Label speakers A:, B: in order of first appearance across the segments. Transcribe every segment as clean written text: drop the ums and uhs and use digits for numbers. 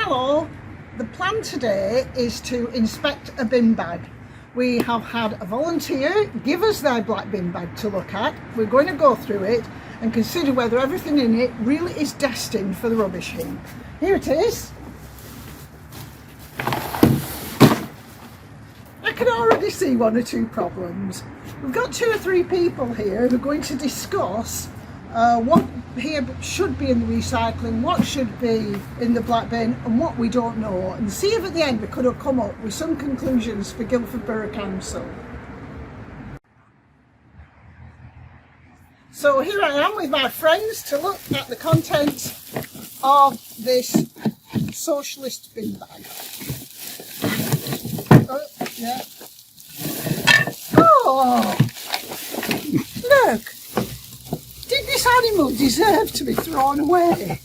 A: Hello, the plan today is to inspect a bin bag. We have had a volunteer give us their black bin bag to look at. We're going to go through it and consider whether everything in it really is destined for the rubbish heap. Here it is. I can already see one or two problems. We've got 2 or 3 people here who are going to discuss what here should be in the recycling, what should be in the black bin and what we don't know, and see if at the end we could have come up with some conclusions for Guildford Borough Council. So here I am with my friends to look at the contents of this socialist bin bag. Oh, yeah. Oh, look! Did this animal deserve to be thrown away?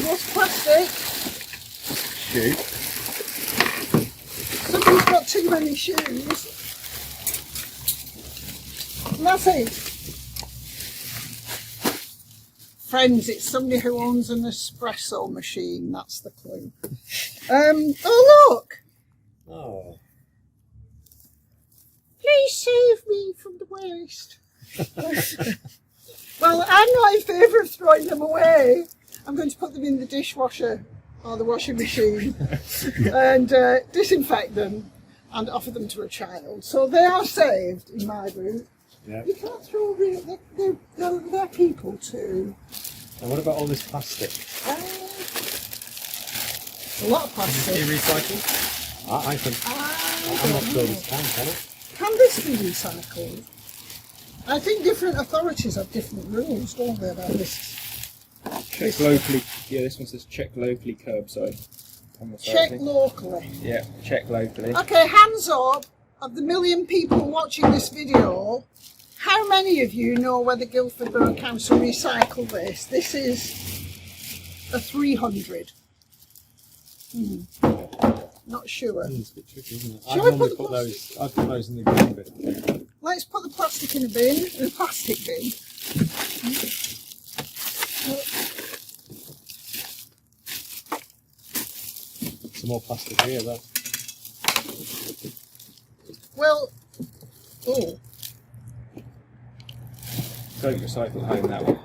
A: What's plastic?
B: Shoe.
A: Somebody's got too many shoes. And that's it. Friends, it's somebody who owns an espresso machine, that's the clue. Oh look!
B: Oh.
A: Please save me from the waste. Well, I'm not in favour of throwing them away. I'm going to put them in the dishwasher or the washing machine and disinfect them and offer them to a child. So they are saved in my book.
B: Yeah.
A: You can't throw real, they're people too.
B: And what about all this plastic?
A: A lot of plastic.
B: Is it recycled? I think. I'm not sure this can it?
A: Can this be recycled? I think different authorities have different rules, don't they, about this?
C: Check locally. Yeah, this one says check locally curbside.
A: Check locally.
C: Yeah, check locally.
A: Okay, hands up of the 1 million people watching this video. How many of you know whether Guildford Borough Council recycle this? This is a 300. Not sure.
B: It's a bit tricky, isn't it?
A: Shall
B: I
A: I
B: normally
A: put the
B: put those. I put those in the green bin.
A: Let's put the plastic in a bin, in a plastic bin.
B: Some more plastic here, though.
A: Well, oh,
C: Don't recycle at home, that one.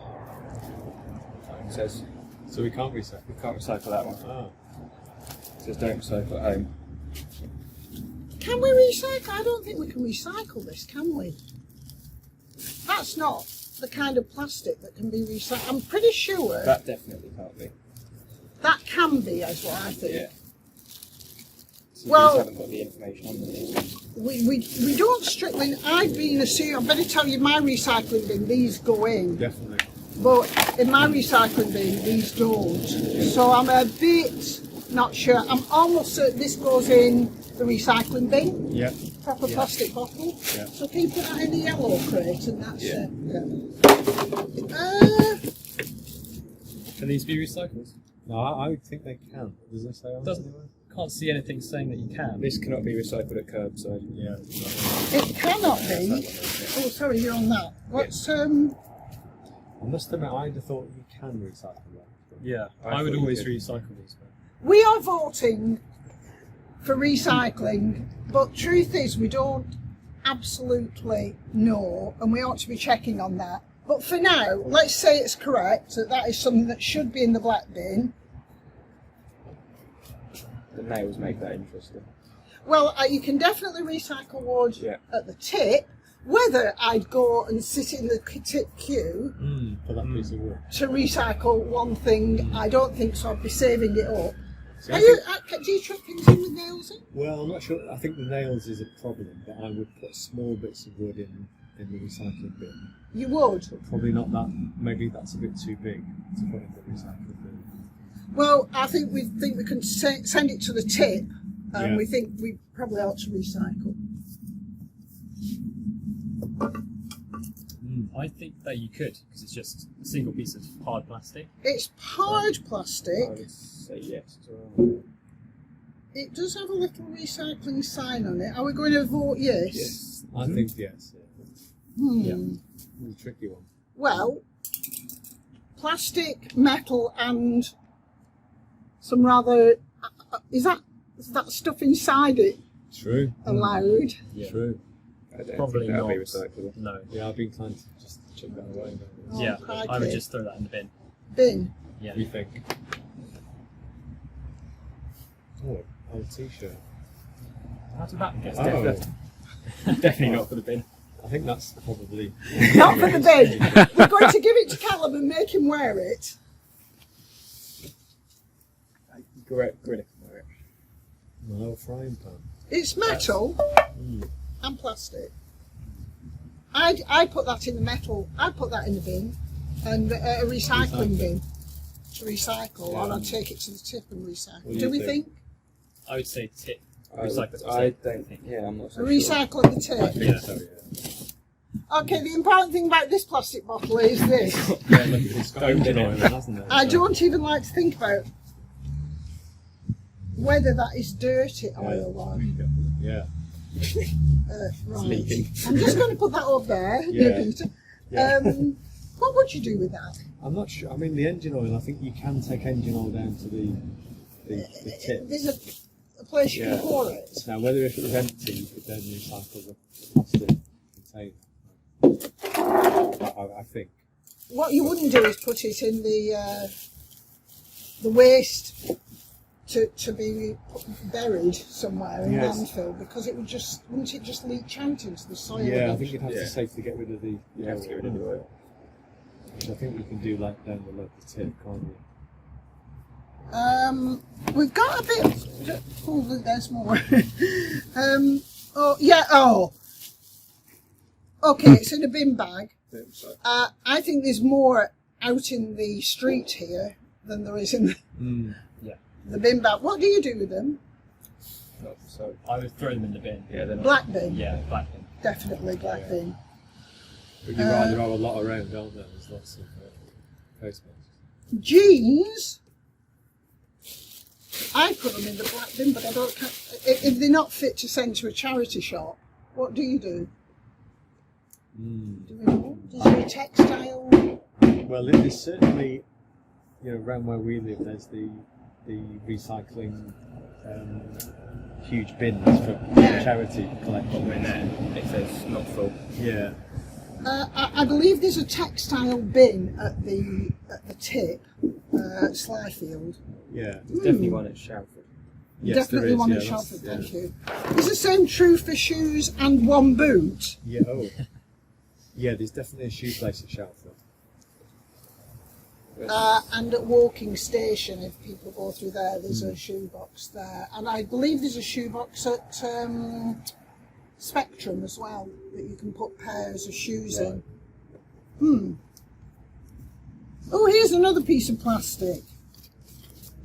C: It says
B: So we can't recycle.
C: we can't recycle that one.
B: Oh.
C: It says don't recycle at home.
A: can we recycle? I don't think we can recycle this, can we? That's not the kind of plastic that can be recycled. I'm pretty sure
C: That definitely can't be.
A: that can be, is what I think.
C: Yeah. So
A: Well-
C: we just haven't got the information on this.
A: We don't strictly, I've been assuming, I better tell you my recycling bin, these go in.
B: Definitely.
A: But in my recycling bin, these don't. So I'm a bit not sure. I'm almost certain this goes in the recycling bin,
B: Yeah.
A: proper
B: Yeah.
A: plastic bottle.
B: Yeah.
A: So can you put that in the yellow crate and that's
C: Yeah.
A: it. Yeah.
D: Can these be recycled?
B: No, I would think they can. Does it say on
D: Doesn't.
B: anywhere?
D: Can't see anything saying that you can.
C: This cannot be recycled at curbside.
B: Yeah.
A: It cannot be. Oh, sorry, you're on that. What's
B: I must admit, I'd have thought you can recycle that.
D: Yeah,
C: I
D: I would
C: thought you
D: always
C: could.
D: recycle these. But
A: we are voting for recycling, but truth is we don't absolutely know, and we ought to be checking on that. But for now, let's say it's correct that that is something that should be in the black bin.
C: The nails make that interesting.
A: Well, you can definitely recycle wood
C: Yeah.
A: at the tip. Whether I'd go and sit in the tip queue
B: For that piece of wood.
A: to recycle one thing, I don't think so. I'd be saving it up.
B: See,
A: Are
B: I
A: you,
B: think-
A: do you chuck things in with nails in?
B: Well, I'm not sure. I think the nails is a problem, but I would put small bits of wood in the recycling bin.
A: You would.
B: But probably not that. Maybe that's a bit too big to put in the recycling bin.
A: Well, I think we can send it to the tip, and
B: Yeah.
A: we think we probably ought to recycle.
D: I think that you could, because it's just a single piece of hard plastic.
A: It's hard
C: I
A: plastic.
C: would say yes as well.
A: It does have a little recycling sign on it. Are we going to vote yes?
C: Yes.
B: I think yes.
A: Yeah.
B: It's a tricky one.
A: Well, plastic, metal and some rather. Is that stuff inside it
B: True.
A: allowed?
D: Yeah.
B: True.
C: I don't
D: Probably
C: think that'll be
D: not.
C: recyclable.
D: No.
B: Yeah, I've been trying to just chuck that away.
A: Oh,
D: Yeah,
A: crikey.
D: I would just throw that in the bin.
A: Bin.
D: Yeah.
B: We think. Oh, old T-shirt.
D: How did that get?
B: Oh,
D: Definitely not for the bin.
B: I think that's probably.
A: Not for the bin. We're going to give it to Callum and make him wear it.
C: Correct.
B: My old frying pan.
A: It's metal and plastic. I put that in the metal. I put that in the bin, and a recycling bin to recycle,
B: Yeah.
A: and I'd take it to the tip and recycle.
B: What do
A: Do
B: you
A: we
B: think?
A: think?
D: I would say tip.
C: I
D: Recycle.
C: don't think. Yeah, I'm not so
A: Recycle at the
B: I
A: tip.
B: think so, yeah.
A: Okay, the important thing about this plastic bottle is this.
B: Yeah, look, it's got engine oil in it, hasn't it?
A: I don't even like to think about whether that is dirty oil or.
B: Yeah.
A: Right.
C: leaking.
A: I'm just going to put that up there.
B: Yeah.
A: Peter.
B: Yeah.
A: What would you do with that?
B: I'm not sure. I mean, the engine oil, I think you can take engine oil down to the tip.
A: There's a place you
C: Yeah.
A: can pour it.
B: Now, whether if it was empty, you could then recycle the plastic container. I think.
A: What you wouldn't do is put it in the waste to be buried somewhere in
B: Yes.
A: landfill, because it would just wouldn't it just leach out into the soil?
B: Yeah, I think you'd have
C: Yeah.
B: to safely get rid of the.
C: You have to get rid of the oil.
B: Which I think you can do like down the local tip, can't you?
A: We've got a bit. Oh, there's more. Oh yeah. Oh. Okay, it's in a bin bag. I think there's more out in the street here than there is in the bin bag. What do you do with them?
C: So
D: I would throw them in the bin.
C: yeah, they're not.
A: Black bin.
D: Yeah, black bin.
A: Definitely black bin.
B: But you're right, there are a lot around, aren't there? There's lots of face masks.
A: Jeans. I put them in the black bin, but I don't. If they're not fit to send to a charity shop, what do you do? Do we know? Is there a textile?
B: Well, there's certainly, around where we live, there's the recycling huge bins for charity collection.
C: In there, it says not full.
B: Yeah.
A: I believe there's a textile bin at the tip at Slyfield.
B: Yeah.
C: There's definitely one at Shalford.
B: Yes,
A: Definitely
B: there is,
A: one
B: yeah,
A: at
B: that's-
A: Shalford,
B: yeah.
A: thank you. Is the same true for shoes and one boot?
B: Yeah. Oh. Yeah. There's definitely a shoe place at Shalford.
A: And at Walking Station, if people go through there, there's a shoebox there. And I believe there's a shoebox at Spectrum as well, that you can put pairs of shoes in. Oh, here's another piece of plastic.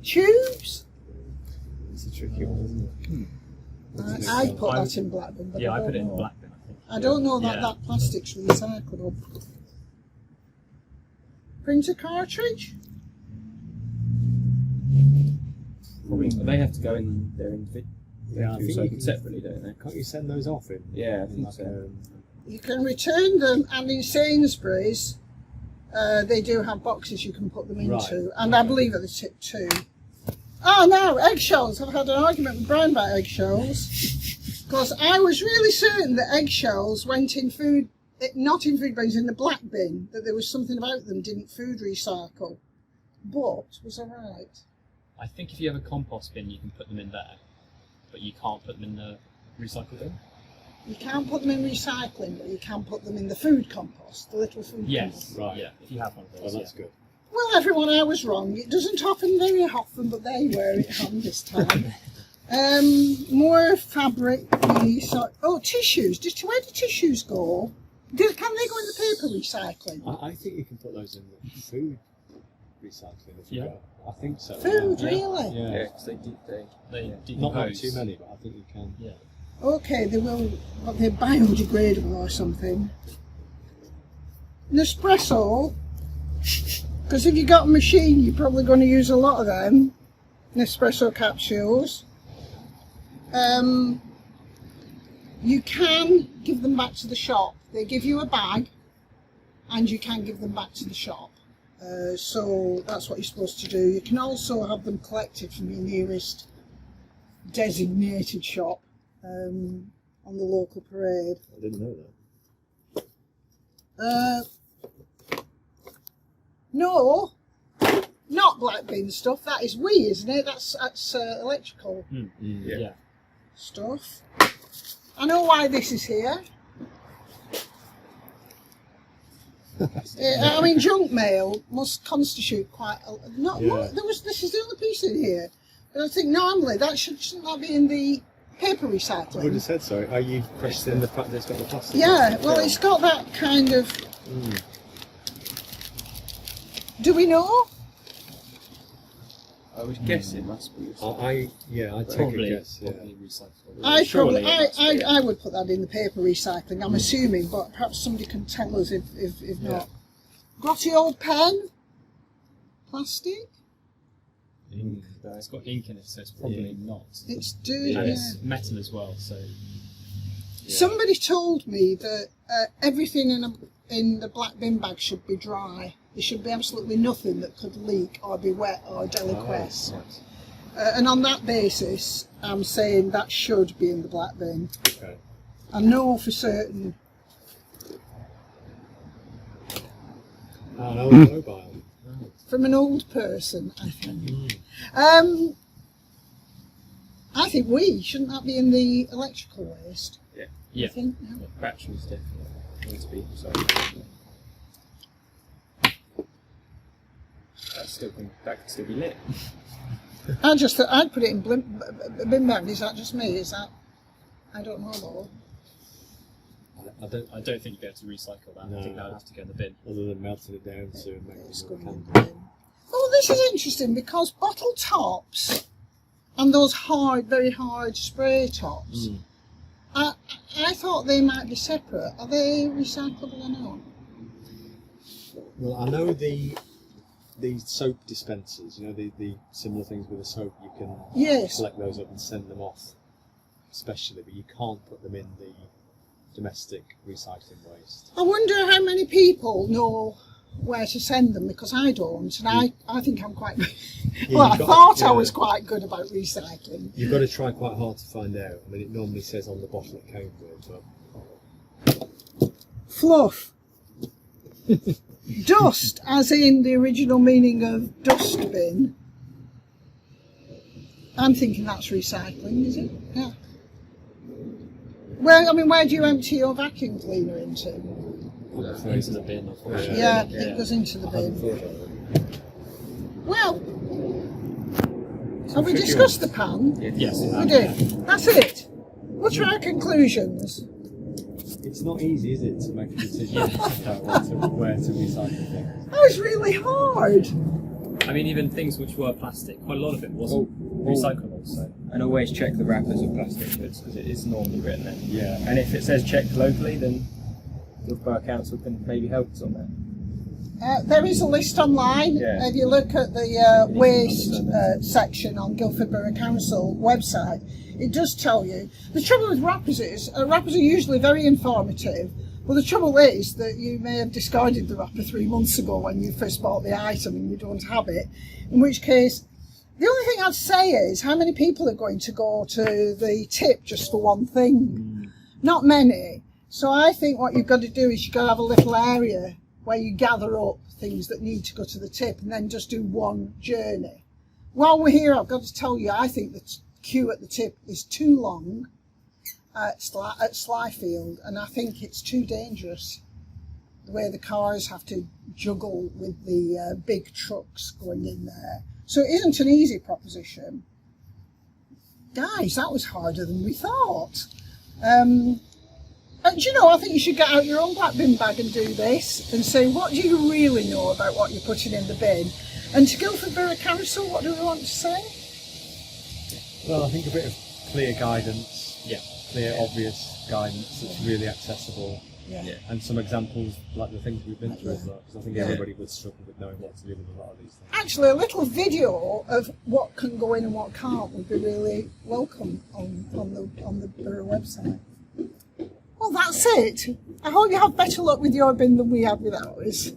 A: Tubes?
B: It's a tricky one, isn't it?
A: I'd put that in black bin, but
D: Yeah, I
A: don't
D: put it in
A: know.
D: black bin, I think.
A: I don't know that
D: Yeah.
A: that plastic's recyclable. Printer cartridge?
C: Probably. They have to go in there individually.
B: Yeah, I think you can-
C: separately, don't they?
B: Can't you send those off in?
C: Yeah, I think
B: like,
C: so.
A: You can return them, and in Sainsbury's, they do have boxes you can put them into,
B: Right.
A: and I believe at the tip too. Oh no, eggshells. I've had an argument with Brian about eggshells, because I was really certain that eggshells went in food, not in food bins, in the black bin, that there was something about them didn't food recycle. But, was I right?
D: I think if you have a compost bin, you can put them in there, but you can't put them in the recycle bin.
A: You can't put them in recycling, but you can put them in the food compost, the little food compost.
D: Yes.
B: Right.
D: Yeah. If you have one of
B: Oh,
D: those.
B: that's
D: yeah.
B: good.
A: Well, everyone, I was wrong. It doesn't happen very often, but they were it on this time. More fabric. Oh, tissues. Where do tissues go? Can they go in the paper recycling?
B: I think you can put those in the food recycling. If you
D: Yeah.
B: go. I think so.
A: Food,
B: yeah.
A: really?
B: Yeah.
C: Yeah, because they
D: They
B: Not
D: decompose.
B: too many, but I think you can.
D: Yeah.
A: Okay, but they're biodegradable or something. Nespresso, because if you've got a machine, you're probably going to use a lot of them. Nespresso capsules. You can give them back to the shop. They give you a bag, and you can give them back to the shop. So that's what you're supposed to do. You can also have them collected from your nearest designated shop on the local parade.
B: I didn't know that.
A: No, not black bin stuff. That is isn't it? That's electrical
D: Yeah.
A: stuff. I know why this is here. I mean, junk mail must constitute quite a this is the only piece in here. But I think normally shouldn't that be in the paper
B: I would
A: recycling?
B: have said so. Are you questioning the fact that it's got the plastic?
A: Yeah, well, it's got that kind of. Do we know?
C: I would guess it must be.
B: I take
D: Probably,
B: a guess. Yeah.
D: probably recyclable.
A: I would put that in the paper recycling. I'm assuming, but perhaps somebody can tell us if not. Grotty old pen, plastic.
D: It's got ink in it, so it's probably not.
A: It's
D: And it's metal as well, so.
A: Somebody told me that everything in the black bin bag should be dry. There should be absolutely nothing that could leak or be wet or deliquesce. And on that basis, I'm saying that should be in the black bin.
B: Okay.
A: I know for certain.
B: An old mobile.
A: From an old person, I think. I think shouldn't that be in the electrical waste?
D: Yeah.
A: I think. No.
C: Batteries definitely need to be. So that could still be lit.
A: I just thought I'd put it in bin bag. Is that just me? Is that? I don't know though.
B: I don't.
D: I don't think you'd be able to recycle that.
B: No.
D: I think that would have to go in the bin.
B: Other than melting it down to make
A: It's
B: it
A: going
B: more
A: in the
B: candle.
A: bin. Oh, this is interesting because bottle tops and those very hard spray tops. I thought they might be separate. Are they recyclable or not?
B: Well, I know the soap dispensers. You know the similar things with the soap. You can collect those up and send them off, especially, but you can't put them in the domestic recycling waste.
A: I wonder how many people know where to send them, because I don't, and I think I'm quite well, I thought I was quite good about recycling.
B: You've got to try quite hard to find out. I mean, it normally says on the bottle it came with, but
A: Fluff. Dust, as in the original meaning of dustbin. I'm thinking that's recycling, is it? Yeah. Well, I mean, where do you empty your vacuum cleaner into?
D: Into the bin, unfortunately.
A: Yeah, it goes into the bin. Well, have we discussed the pan?
D: Yes.
A: We did. That's it. What are our conclusions?
B: it's not easy, is it, to make a decision about where to recycle things?
A: That was really hard.
D: I mean, even things which were plastic, quite a lot of it wasn't recyclable. So.
C: And always check the wrappers of plastic goods, because it is normally written there.
B: Yeah.
C: And if it says checked locally, then the Borough Council can maybe help us on that.
A: There is a list online.
C: Yeah.
A: If you look at the waste section on Guildford Borough Council website, it does tell you. The trouble with wrappers is, wrappers are usually very informative, but the trouble is that you may have discarded the wrapper 3 months ago when you first bought the item and you don't have it, in which case, the only thing I'd say is how many people are going to go to the tip just for one thing? Not many. So I think what you've got to do is you've got to have a little area where you gather up things that need to go to the tip and then just do one journey. While we're here, I've got to tell you, I think the queue at the tip is too long at Slyfield, and I think it's too dangerous the way the cars have to juggle with the big trucks going in there. So it isn't an easy proposition. Guys, that was harder than we thought. And you know, I think you should get out your own black bin bag and do this and say, what do you really know about what you're putting in the bin? And to Guildford Borough Council, what do we want to say?
B: Well, I think a bit of clear guidance,
D: Yeah.
B: clear, obvious guidance that's really accessible,
A: Yeah.
B: and some examples like the things we've been through, because I think everybody would struggle with knowing what to do with a lot of these things.
A: Actually, a little video of what can go in and what can't would be really welcome on the Borough website. Well, that's it. I hope you have better luck with your bin than we had with ours.